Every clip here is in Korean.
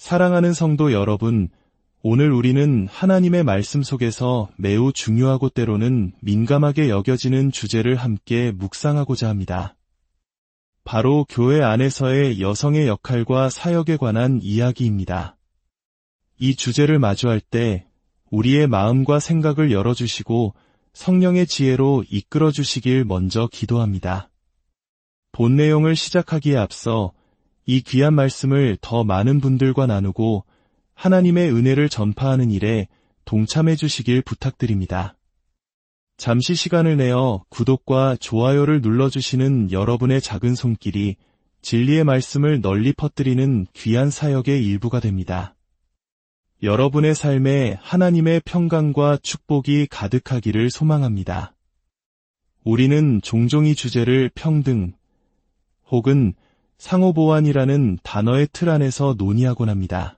사랑하는 성도 여러분, 오늘 우리는 하나님의 말씀 속에서 매우 중요하고 때로는 민감하게 여겨지는 주제를 함께 묵상하고자 합니다. 바로 교회 안에서의 여성의 역할과 사역에 관한 이야기입니다. 이 주제를 마주할 때 우리의 마음과 생각을 열어주시고 성령의 지혜로 이끌어주시길 먼저 기도합니다. 본 내용을 시작하기에 앞서 이 귀한 말씀을 더 많은 분들과 나누고 하나님의 은혜를 전파하는 일에 동참해 주시길 부탁드립니다. 잠시 시간을 내어 구독과 좋아요를 눌러주시는 여러분의 작은 손길이 진리의 말씀을 널리 퍼뜨리는 귀한 사역의 일부가 됩니다. 여러분의 삶에 하나님의 평강과 축복이 가득하기를 소망합니다. 우리는 종종 이 주제를 평등 혹은 상호보완이라는 단어의 틀 안에서 논의하곤 합니다.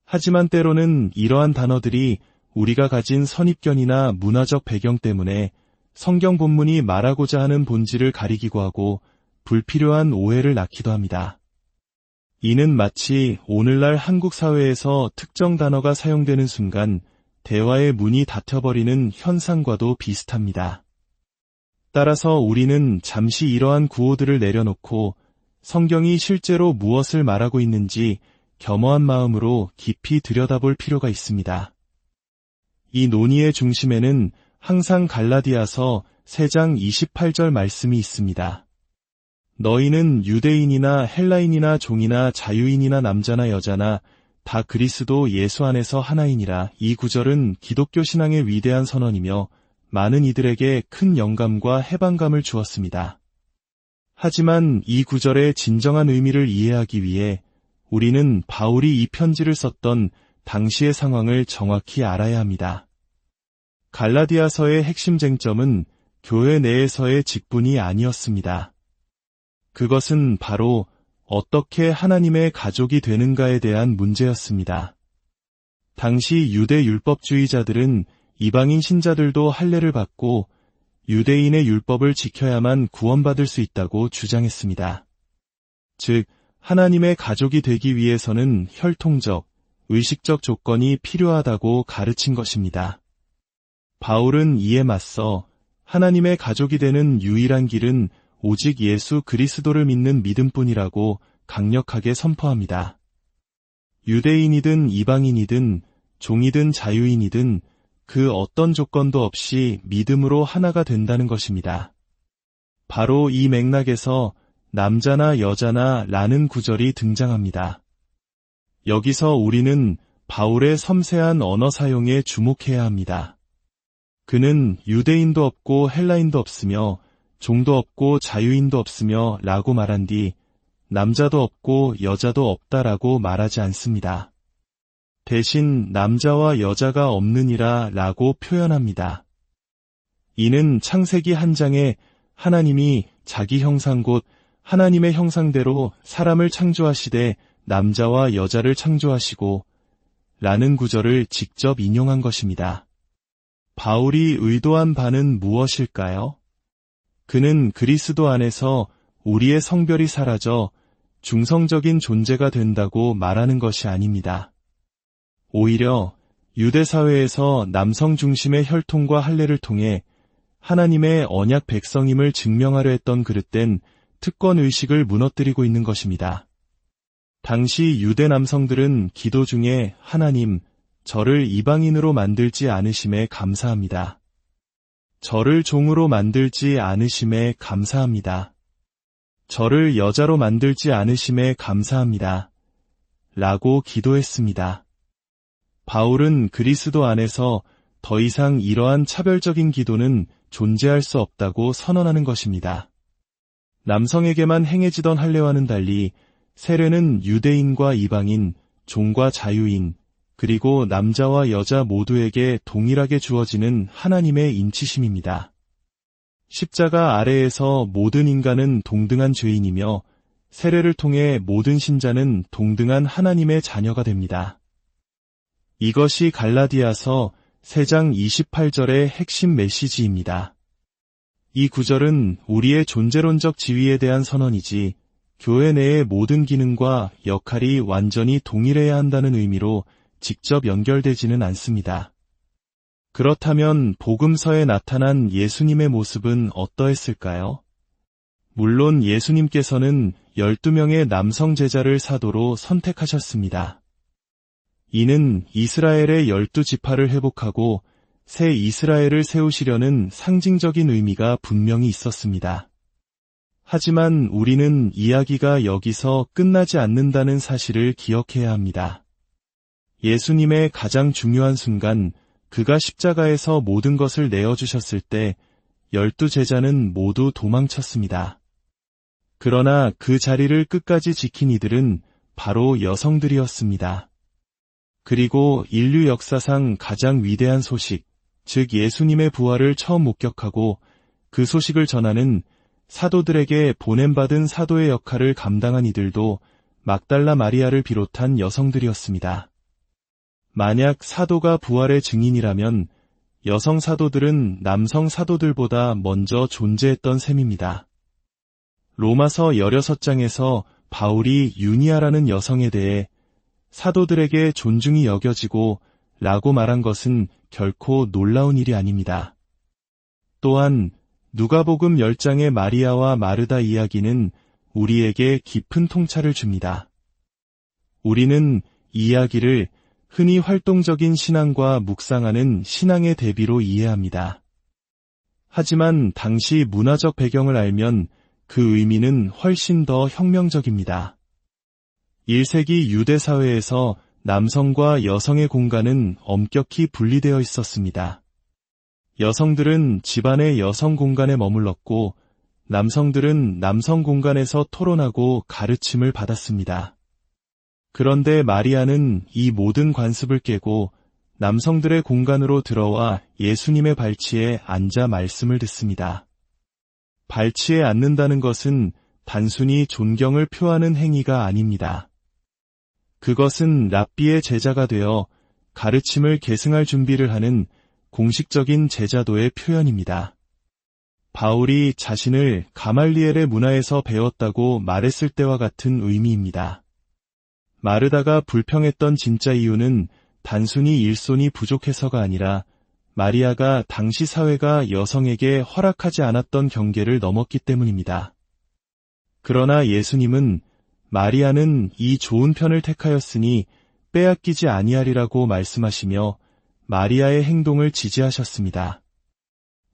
하지만 때로는 이러한 단어들이 우리가 가진 선입견이나 문화적 배경 때문에 성경 본문이 말하고자 하는 본질을 가리기도 하고 불필요한 오해를 낳기도 합니다. 이는 마치 오늘날 한국 사회에서 특정 단어가 사용되는 순간 대화의 문이 닫혀버리는 현상과도 비슷합니다. 따라서 우리는 잠시 이러한 구호들을 내려놓고 성경이 실제로 무엇을 말하고 있는지 겸허한 마음으로 깊이 들여다볼 필요가 있습니다. 이 논의의 중심에는 항상 갈라디아서 3장 28절 말씀이 있습니다. 너희는 유대인이나 헬라인이나 종이나 자유인이나 남자나 여자나 다 그리스도 예수 안에서 하나이니라. 이 구절은 기독교 신앙의 위대한 선언이며 많은 이들에게 큰 영감과 해방감을 주었습니다. 하지만 이 구절의 진정한 의미를 이해하기 위해 우리는 바울이 이 편지를 썼던 당시의 상황을 정확히 알아야 합니다. 갈라디아서의 핵심 쟁점은 교회 내에서의 직분이 아니었습니다. 그것은 바로 어떻게 하나님의 가족이 되는가에 대한 문제였습니다. 당시 유대 율법주의자들은 이방인 신자들도 할례를 받고 유대인의 율법을 지켜야만 구원받을 수 있다고 주장했습니다. 즉, 하나님의 가족이 되기 위해서는 혈통적, 의식적 조건이 필요하다고 가르친 것입니다. 바울은 이에 맞서 하나님의 가족이 되는 유일한 길은 오직 예수 그리스도를 믿는 믿음뿐이라고 강력하게 선포합니다. 유대인이든 이방인이든 종이든 자유인이든 그 어떤 조건도 없이 믿음으로 하나가 된다는 것입니다. 바로 이 맥락에서 남자나 여자나 라는 구절이 등장합니다. 여기서 우리는 바울의 섬세한 언어 사용에 주목해야 합니다. 그는 유대인도 없고 헬라인도 없으며 종도 없고 자유인도 없으며 라고 말한 뒤 남자도 없고 여자도 없다라고 말하지 않습니다. 대신 남자와 여자가 없느니라 라고 표현합니다. 이는 창세기 한 장에 하나님이 자기 형상 곧 하나님의 형상대로 사람을 창조하시되 남자와 여자를 창조하시고 라는 구절을 직접 인용한 것입니다. 바울이 의도한 바는 무엇일까요? 그는 그리스도 안에서 우리의 성별이 사라져 중성적인 존재가 된다고 말하는 것이 아닙니다. 오히려 유대 사회에서 남성 중심의 혈통과 할례를 통해 하나님의 언약 백성임을 증명하려 했던 그릇된 특권의식을 무너뜨리고 있는 것입니다. 당시 유대 남성들은 기도 중에 하나님, 저를 이방인으로 만들지 않으심에 감사합니다. 저를 종으로 만들지 않으심에 감사합니다. 저를 여자로 만들지 않으심에 감사합니다. 라고 기도했습니다. 바울은 그리스도 안에서 더 이상 이러한 차별적인 기도는 존재할 수 없다고 선언하는 것입니다. 남성에게만 행해지던 할례와는 달리 세례는 유대인과 이방인, 종과 자유인, 그리고 남자와 여자 모두에게 동일하게 주어지는 하나님의 인치심입니다. 십자가 아래에서 모든 인간은 동등한 죄인이며 세례를 통해 모든 신자는 동등한 하나님의 자녀가 됩니다. 이것이 갈라디아서 3장 28절의 핵심 메시지입니다. 이 구절은 우리의 존재론적 지위에 대한 선언이지 교회 내의 모든 기능과 역할이 완전히 동일해야 한다는 의미로 직접 연결되지는 않습니다. 그렇다면 복음서에 나타난 예수님의 모습은 어떠했을까요? 물론 예수님께서는 12명의 남성 제자를 사도로 선택하셨습니다. 이는 이스라엘의 12지파를 회복하고 새 이스라엘을 세우시려는 상징적인 의미가 분명히 있었습니다. 하지만 우리는 이야기가 여기서 끝나지 않는다는 사실을 기억해야 합니다. 예수님의 가장 중요한 순간, 그가 십자가에서 모든 것을 내어주셨을 때 12제자는 모두 도망쳤습니다. 그러나 그 자리를 끝까지 지킨 이들은 바로 여성들이었습니다. 그리고 인류 역사상 가장 위대한 소식, 즉 예수님의 부활을 처음 목격하고 그 소식을 전하는 사도들에게 보냄받은 사도의 역할을 감당한 이들도 막달라 마리아를 비롯한 여성들이었습니다. 만약 사도가 부활의 증인이라면 여성 사도들은 남성 사도들보다 먼저 존재했던 셈입니다. 로마서 16장에서 바울이 유니아라는 여성에 대해 사도들에게 존중이 여겨지고 라고 말한 것은 결코 놀라운 일이 아닙니다. 또한 누가복음 10장의 마리아와 마르다 이야기는 우리에게 깊은 통찰을 줍니다. 우리는 이 이야기를 흔히 활동적인 신앙과 묵상하는 신앙의 대비로 이해합니다. 하지만 당시 문화적 배경을 알면 그 의미는 훨씬 더 혁명적입니다. 1세기 유대 사회에서 남성과 여성의 공간은 엄격히 분리되어 있었습니다. 여성들은 집안의 여성 공간에 머물렀고 남성들은 남성 공간에서 토론하고 가르침을 받았습니다. 그런데 마리아는 이 모든 관습을 깨고 남성들의 공간으로 들어와 예수님의 발치에 앉아 말씀을 듣습니다. 발치에 앉는다는 것은 단순히 존경을 표하는 행위가 아닙니다. 그것은 랍비의 제자가 되어 가르침을 계승할 준비를 하는 공식적인 제자도의 표현입니다. 바울이 자신을 가말리엘의 문화에서 배웠다고 말했을 때와 같은 의미입니다. 마르다가 불평했던 진짜 이유는 단순히 일손이 부족해서가 아니라 마리아가 당시 사회가 여성에게 허락하지 않았던 경계를 넘었기 때문입니다. 그러나 예수님은 마리아는 이 좋은 편을 택하였으니 빼앗기지 아니하리라고 말씀하시며 마리아의 행동을 지지하셨습니다.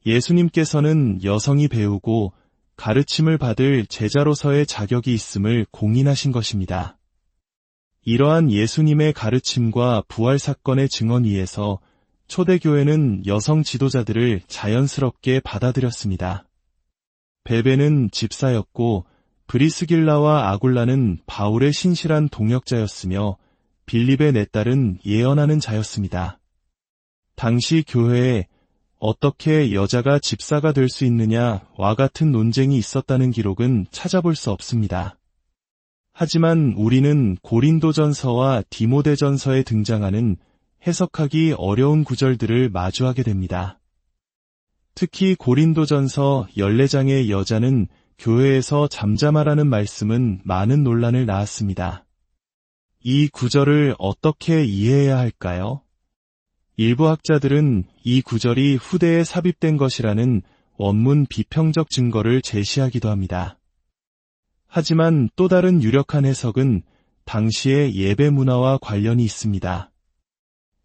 예수님께서는 여성이 배우고 가르침을 받을 제자로서의 자격이 있음을 공인하신 것입니다. 이러한 예수님의 가르침과 부활 사건의 증언 위에서 초대교회는 여성 지도자들을 자연스럽게 받아들였습니다. 베베는 집사였고 브리스길라와 아굴라는 바울의 신실한 동역자였으며 빌립의 네 딸은 예언하는 자였습니다. 당시 교회에 어떻게 여자가 집사가 될 수 있느냐와 같은 논쟁이 있었다는 기록은 찾아볼 수 없습니다. 하지만 우리는 고린도전서와 디모데전서에 등장하는 해석하기 어려운 구절들을 마주하게 됩니다. 특히 고린도전서 14장의 여자는 교회에서 잠잠하라는 말씀은 많은 논란을 낳았습니다. 이 구절을 어떻게 이해해야 할까요? 일부 학자들은 이 구절이 후대에 삽입된 것이라는 원문 비평적 증거를 제시하기도 합니다. 하지만 또 다른 유력한 해석은 당시의 예배 문화와 관련이 있습니다.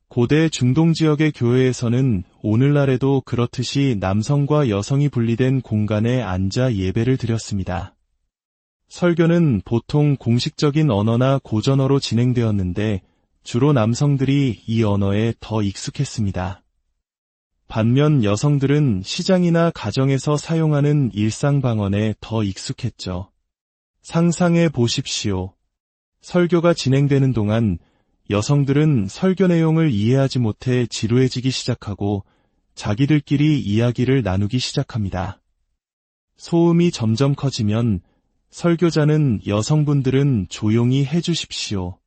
고대 중동 지역의 교회에서는 오늘날에도 그렇듯이 남성과 여성이 분리된 공간에 앉아 예배를 드렸습니다. 설교는 보통 공식적인 언어나 고전어로 진행되었는데 주로 남성들이 이 언어에 더 익숙했습니다. 반면 여성들은 시장이나 가정에서 사용하는 일상 방언에 더 익숙했죠. 상상해 보십시오. 설교가 진행되는 동안 여성들은 설교 내용을 이해하지 못해 지루해지기 시작하고 자기들끼리 이야기를 나누기 시작합니다. 소음이 점점 커지면 설교자는 여성분들은 조용히 해주십시오.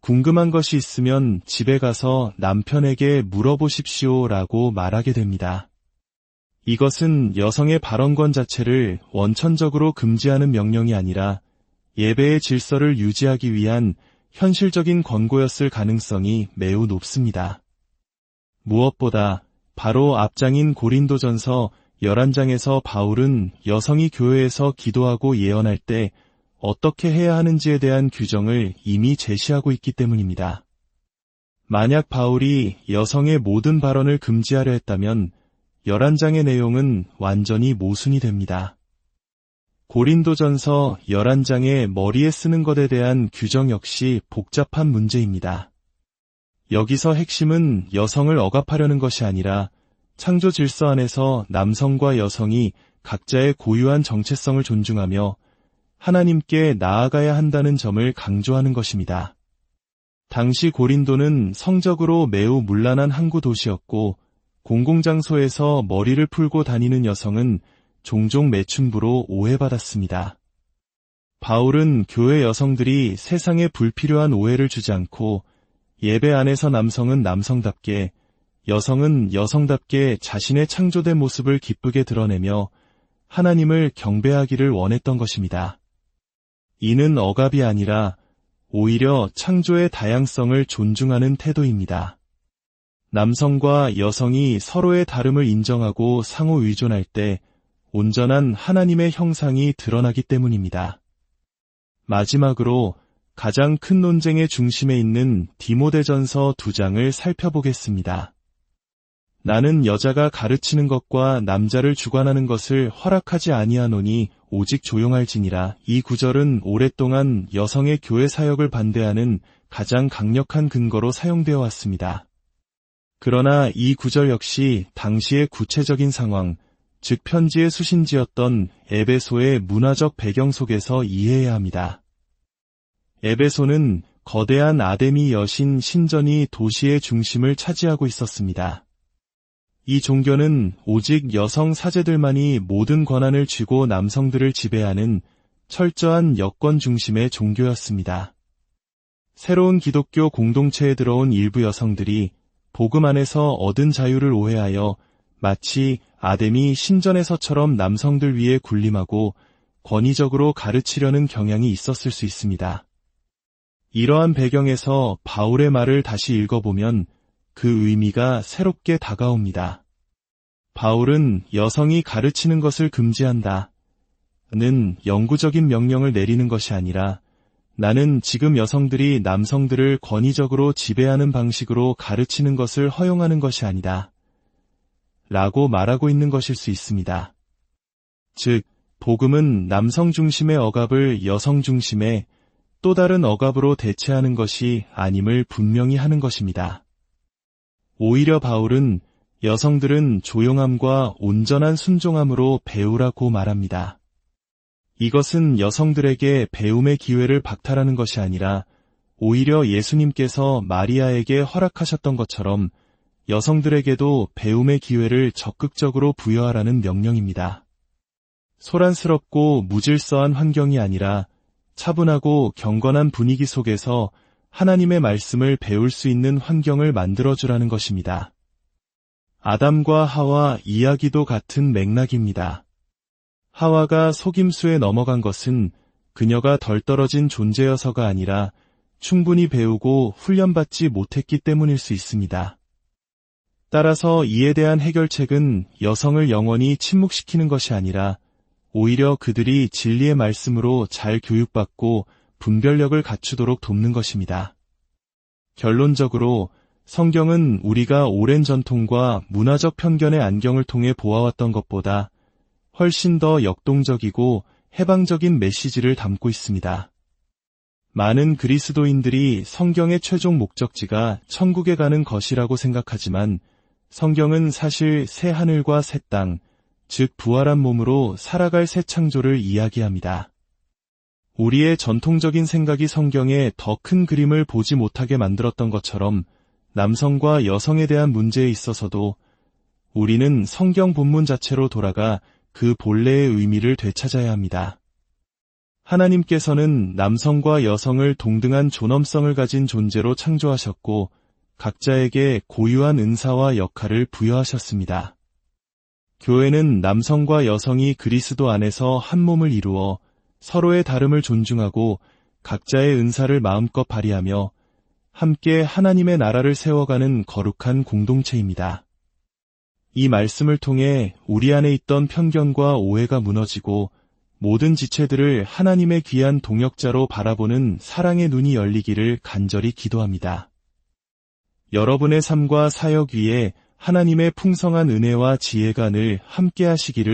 궁금한 것이 있으면 집에 가서 남편에게 물어보십시오 라고 말하게 됩니다. 이것은 여성의 발언권 자체를 원천적으로 금지하는 명령이 아니라 예배의 질서를 유지하기 위한 현실적인 권고였을 가능성이 매우 높습니다. 무엇보다 바로 앞장인 고린도전서 11장에서 바울은 여성이 교회에서 기도하고 예언할 때 어떻게 해야 하는지에 대한 규정을 이미 제시하고 있기 때문입니다. 만약 바울이 여성의 모든 발언을 금지하려 했다면 11장의 내용은 완전히 모순이 됩니다. 고린도전서 11장의 머리에 쓰는 것에 대한 규정 역시 복잡한 문제입니다. 여기서 핵심은 여성을 억압하려는 것이 아니라 창조 질서 안에서 남성과 여성이 각자의 고유한 정체성을 존중하며 하나님께 나아가야 한다는 점을 강조하는 것입니다. 당시 고린도는 성적으로 매우 문란한 항구 도시였고 공공장소에서 머리를 풀고 다니는 여성은 종종 매춘부로 오해받았습니다. 바울은 교회 여성들이 세상에 불필요한 오해를 주지 않고 예배 안에서 남성은 남성답게, 여성은 여성답게 자신의 창조된 모습을 기쁘게 드러내며 하나님을 경배하기를 원했던 것입니다. 이는 억압이 아니라 오히려 창조의 다양성을 존중하는 태도입니다. 남성과 여성이 서로의 다름을 인정하고 상호 의존할 때 온전한 하나님의 형상이 드러나기 때문입니다. 마지막으로 가장 큰 논쟁의 중심에 있는 디모데전서 2장을 살펴보겠습니다. 나는 여자가 가르치는 것과 남자를 주관하는 것을 허락하지 아니하노니 오직 조용할지니라. 이 구절은 오랫동안 여성의 교회 사역을 반대하는 가장 강력한 근거로 사용되어 왔습니다. 그러나 이 구절 역시 당시의 구체적인 상황, 즉 편지의 수신지였던 에베소의 문화적 배경 속에서 이해해야 합니다. 에베소는 거대한 아데미 여신 신전이 도시의 중심을 차지하고 있었습니다. 이 종교는 오직 여성 사제들만이 모든 권한을 쥐고 남성들을 지배하는 철저한 여권 중심의 종교였습니다. 새로운 기독교 공동체에 들어온 일부 여성들이 복음 안에서 얻은 자유를 오해하여 마치 아데미 신전에서처럼 남성들 위에 군림하고 권위적으로 가르치려는 경향이 있었을 수 있습니다. 이러한 배경에서 바울의 말을 다시 읽어보면 그 의미가 새롭게 다가옵니다. 바울은 여성이 가르치는 것을 금지한다. 는 영구적인 명령을 내리는 것이 아니라 나는 지금 여성들이 남성들을 권위적으로 지배하는 방식으로 가르치는 것을 허용하는 것이 아니다. 라고 말하고 있는 것일 수 있습니다. 즉, 복음은 남성 중심의 억압을 여성 중심의 또 다른 억압으로 대체하는 것이 아님을 분명히 하는 것입니다. 오히려 바울은 여성들은 조용함과 온전한 순종함으로 배우라고 말합니다. 이것은 여성들에게 배움의 기회를 박탈하는 것이 아니라 오히려 예수님께서 마리아에게 허락하셨던 것처럼 여성들에게도 배움의 기회를 적극적으로 부여하라는 명령입니다. 소란스럽고 무질서한 환경이 아니라 차분하고 경건한 분위기 속에서 하나님의 말씀을 배울 수 있는 환경을 만들어주라는 것입니다. 아담과 하와 이야기도 같은 맥락입니다. 하와가 속임수에 넘어간 것은 그녀가 덜 떨어진 존재여서가 아니라 충분히 배우고 훈련받지 못했기 때문일 수 있습니다. 따라서 이에 대한 해결책은 여성을 영원히 침묵시키는 것이 아니라 오히려 그들이 진리의 말씀으로 잘 교육받고 분별력을 갖추도록 돕는 것입니다. 결론적으로 성경은 우리가 오랜 전통과 문화적 편견의 안경을 통해 보아왔던 것보다 훨씬 더 역동적이고 해방적인 메시지를 담고 있습니다. 많은 그리스도인들이 성경의 최종 목적지가 천국에 가는 것이라고 생각하지만 성경은 사실 새 하늘과 새 땅, 즉 부활한 몸으로 살아갈 새 창조를 이야기합니다. 우리의 전통적인 생각이 성경에 더 큰 그림을 보지 못하게 만들었던 것처럼 남성과 여성에 대한 문제에 있어서도 우리는 성경 본문 자체로 돌아가 그 본래의 의미를 되찾아야 합니다. 하나님께서는 남성과 여성을 동등한 존엄성을 가진 존재로 창조하셨고 각자에게 고유한 은사와 역할을 부여하셨습니다. 교회는 남성과 여성이 그리스도 안에서 한 몸을 이루어 서로의 다름을 존중하고 각자의 은사를 마음껏 발휘하며 함께 하나님의 나라를 세워가는 거룩한 공동체입니다. 이 말씀을 통해 우리 안에 있던 편견과 오해가 무너지고 모든 지체들을 하나님의 귀한 동역자로 바라보는 사랑의 눈이 열리기를 간절히 기도합니다. 여러분의 삶과 사역 위에 하나님의 풍성한 은혜와 지혜가 늘 함께 하시기를